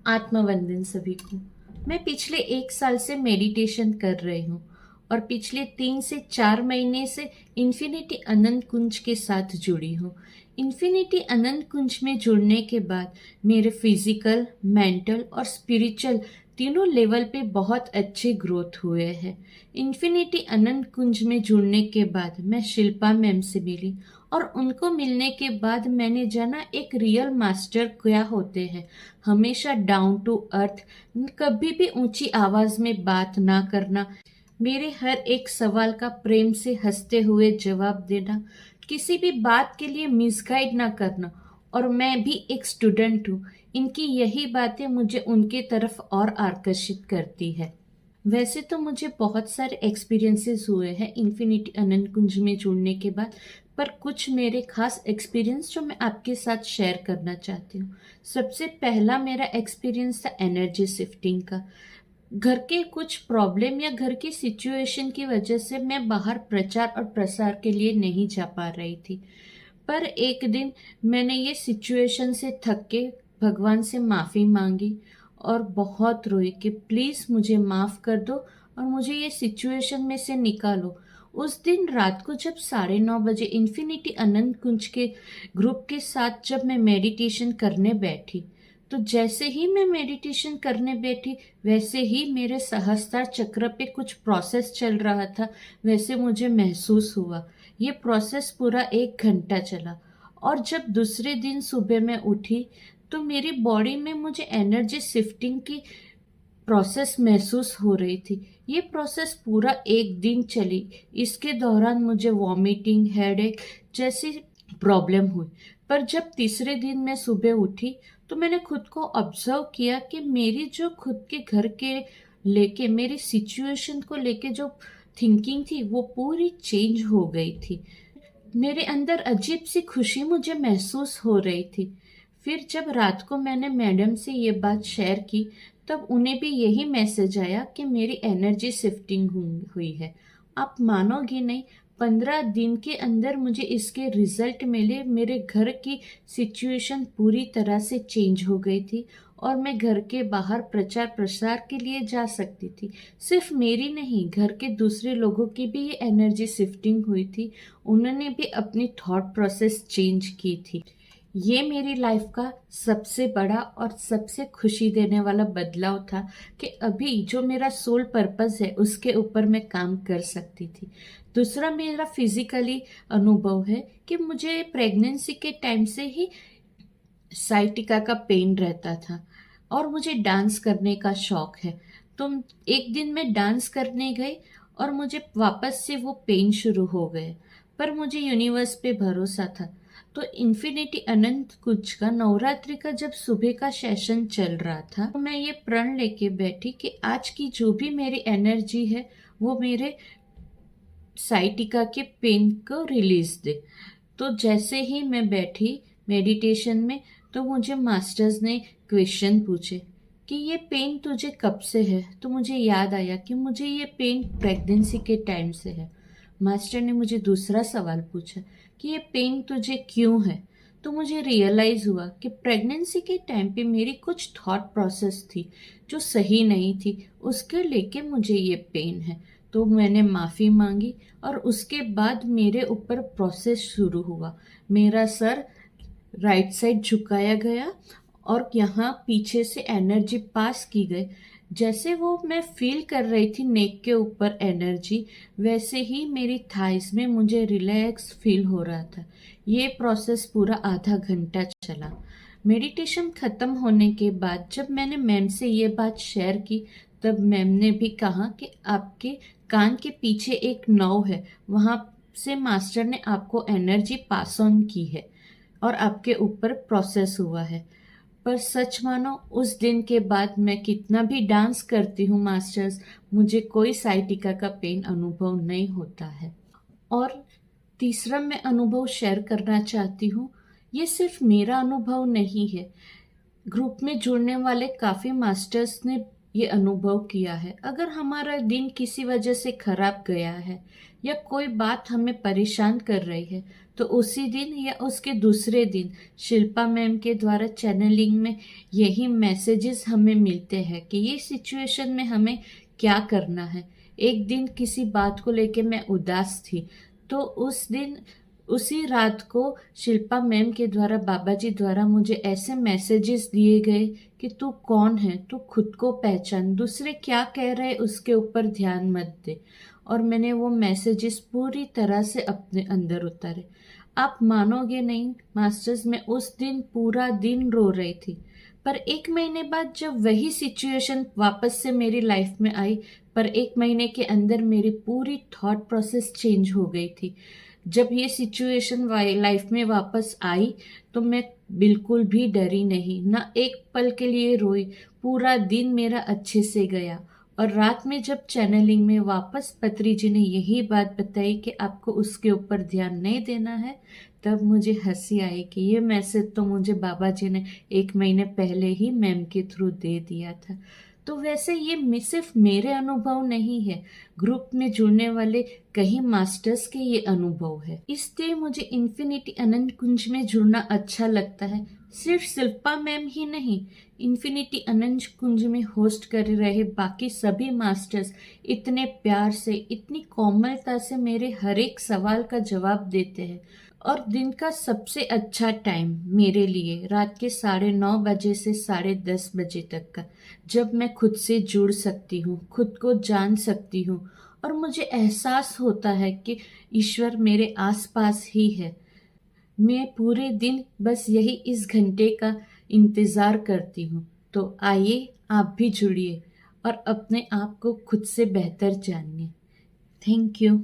आत्मवंदन सभी को। मैं पिछले 1 साल से मेडिटेशन कर रही हूँ और पिछले 3 से 4 महीने से इन्फिनिटी अनंत कुंज के साथ जुड़ी हूँ। इन्फिनिटी अनंत कुंज में जुड़ने के बाद मेरे फिजिकल, मेंटल और स्पिरिचुअल तीनों लेवल पे बहुत अच्छे ग्रोथ हुए हैं। इन्फिनिटी अनंत कुंज में जुड़ने के बाद मैं शिल्पा मैम से मिली और उनको मिलने के बाद मैंने जाना एक रियल मास्टर क्या होते हैं। हमेशा डाउन टू अर्थ, कभी भी ऊंची आवाज में बात ना करना, मेरे हर एक सवाल का प्रेम से हंसते हुए जवाब देना, किसी भी बात के लिए मिसगाइड ना करना। और मैं भी एक स्टूडेंट हूँ। इनकी यही बातें मुझे उनके तरफ और आकर्षित करती है। वैसे तो मुझे बहुत सारे एक्सपीरियंसेस हुए हैं इन्फिनिटी अनंत कुंज में जुड़ने के बाद, पर कुछ मेरे खास एक्सपीरियंस जो मैं आपके साथ शेयर करना चाहती हूँ। सबसे पहला मेरा एक्सपीरियंस था एनर्जी शिफ्टिंग का। घर के कुछ प्रॉब्लम या घर की सिचुएशन की वजह से मैं बाहर प्रचार और प्रसार के लिए नहीं जा पा रही थी। पर एक दिन मैंने ये सिचुएशन से थक के भगवान से माफ़ी मांगी और बहुत रोई कि प्लीज़ मुझे माफ़ कर दो और मुझे ये सिचुएशन में से निकालो। उस दिन रात को जब 9:30 बजे इन्फिनिटी अनंत कुंज के ग्रुप के साथ जब मैं मेडिटेशन करने बैठी, तो जैसे ही मैं मेडिटेशन करने बैठी वैसे ही मेरे सहस्त्रार चक्र पे कुछ प्रोसेस चल रहा था, वैसे मुझे महसूस हुआ। ये प्रोसेस पूरा 1 घंटा चला और जब दूसरे दिन सुबह मैं उठी तो मेरी बॉडी में मुझे एनर्जी शिफ्टिंग की प्रोसेस महसूस हो रही थी। ये प्रोसेस पूरा 1 दिन चली। इसके दौरान मुझे वॉमिटिंग, हेडेक जैसी प्रॉब्लम हुई। पर जब तीसरे दिन मैं सुबह उठी तो मैंने खुद को ऑब्जर्व किया कि मेरी जो खुद के घर के लेके, मेरी सिचुएशन को लेके जो थिंकिंग थी वो पूरी चेंज हो गई थी। मेरे अंदर अजीब सी खुशी मुझे महसूस हो रही थी। फिर जब रात को मैंने मैडम से ये बात शेयर की तब उन्हें भी यही मैसेज आया कि मेरी एनर्जी शिफ्टिंग हुई है। आप मानोगे नहीं, 15 दिन के अंदर मुझे इसके रिजल्ट मिले। मेरे घर की सिचुएशन पूरी तरह से चेंज हो गई थी और मैं घर के बाहर प्रचार प्रसार के लिए जा सकती थी। सिर्फ मेरी नहीं, घर के दूसरे लोगों की भी ये एनर्जी शिफ्टिंग हुई थी। उन्होंने भी अपनी थॉट प्रोसेस चेंज की थी। ये मेरी लाइफ का सबसे बड़ा और सबसे खुशी देने वाला बदलाव था कि अभी जो मेरा सोल पर्पस है उसके ऊपर मैं काम कर सकती थी। दूसरा मेरा फिजिकली अनुभव है कि मुझे प्रेगनेंसी के टाइम से ही साइटिका का पेन रहता था और मुझे डांस करने का शौक है। तो एक दिन मैं डांस करने गई और मुझे वापस से वो पेन शुरू हो गए। पर मुझे यूनिवर्स पे भरोसा था। तो इन्फिनिटी अनंत कुंज का नवरात्रि का जब सुबह का सेशन चल रहा था तो मैं ये प्रण लेके बैठी कि आज की जो भी मेरी एनर्जी है वो मेरे साइटिका के पेन को रिलीज दे। तो जैसे ही मैं बैठी मेडिटेशन में तो मुझे मास्टर्स ने क्वेश्चन पूछे कि ये पेन तुझे कब से है। तो मुझे याद आया कि मुझे ये पेन प्रेगनेंसी के टाइम से है। मास्टर ने मुझे दूसरा सवाल पूछा कि ये पेन तुझे क्यों है। तो मुझे रियलाइज हुआ कि प्रेगनेंसी के टाइम पे मेरी कुछ थॉट प्रोसेस थी जो सही नहीं थी, उसके लेके मुझे ये पेन है। तो मैंने माफ़ी मांगी और उसके बाद मेरे ऊपर प्रोसेस शुरू हुआ। मेरा सर राइट साइड झुकाया गया और यहाँ पीछे से एनर्जी पास की गई। जैसे वो मैं फील कर रही थी नेक के ऊपर एनर्जी, वैसे ही मेरी थाइस में मुझे रिलैक्स फील हो रहा था। ये प्रोसेस पूरा आधा घंटा चला। मेडिटेशन ख़त्म होने के बाद जब मैंने मैम से ये बात शेयर की तब मैम ने भी कहा कि आपके कान के पीछे एक नर्व है, वहाँ से मास्टर ने आपको एनर्जी पास ऑन की है और आपके ऊपर प्रोसेस हुआ है। पर सच मानो उस दिन के बाद मैं कितना भी डांस करती हूँ मास्टर्स, मुझे कोई साइटिका का पेन अनुभव नहीं होता है। और तीसरा मैं अनुभव शेयर करना चाहती हूँ। ये सिर्फ मेरा अनुभव नहीं है, ग्रुप में जुड़ने वाले काफ़ी मास्टर्स ने ये अनुभव किया है। अगर हमारा दिन किसी वजह से खराब गया है या कोई बात हमें परेशान कर रही है तो उसी दिन या उसके दूसरे दिन शिल्पा मैम के द्वारा चैनलिंग में यही मैसेजेस हमें मिलते हैं कि ये सिचुएशन में हमें क्या करना है। एक दिन किसी बात को लेके मैं उदास थी, तो उस दिन उसी रात को शिल्पा मैम के द्वारा, बाबा जी द्वारा मुझे ऐसे मैसेजेस दिए गए कि तू कौन है, तू खुद को पहचान, दूसरे क्या कह रहे उसके ऊपर ध्यान मत दे। और मैंने वो मैसेजेस पूरी तरह से अपने अंदर उतारे। आप मानोगे नहीं मास्टर्स, मैं उस दिन पूरा दिन रो रही थी। पर 1 महीने बाद जब वही सिचुएशन वापस से मेरी लाइफ में आई, पर 1 महीने के अंदर मेरी पूरी थॉट प्रोसेस चेंज हो गई थी। जब ये सिचुएशन लाइफ में वापस आई तो मैं बिल्कुल भी डरी नहीं, ना एक पल के लिए रोई। पूरा दिन मेरा अच्छे से गया। और रात में जब चैनलिंग में वापस पत्री जी ने यही बात बताई कि आपको उसके ऊपर ध्यान नहीं देना है, तब मुझे हंसी आई कि ये मैसेज तो मुझे बाबा जी ने 1 महीने पहले ही मैम के थ्रू दे दिया था। तो वैसे ये सिर्फ मेरे अनुभव नहीं है, ग्रुप में जुड़ने वाले कई मास्टर्स के ये अनुभव है। इसलिए मुझे इन्फिनिटी अनंत कुंज में जुड़ना अच्छा लगता है। सिर्फ शिल्पा मैम ही नहीं, इन्फिनिटी अनंत कुंज में होस्ट कर रहे बाकी सभी मास्टर्स इतने प्यार से, इतनी कोमलता से मेरे हर एक सवाल का जवाब देते हैं। और दिन का सबसे अच्छा टाइम मेरे लिए रात के 9:30 से 10:30 तक का, जब मैं खुद से जुड़ सकती हूँ, खुद को जान सकती हूँ और मुझे एहसास होता है कि ईश्वर मेरे आसपास ही है। मैं पूरे दिन बस यही इस घंटे का इंतज़ार करती हूँ। तो आइए आप भी जुड़िए और अपने आप को खुद से बेहतर जानिए। Thank you.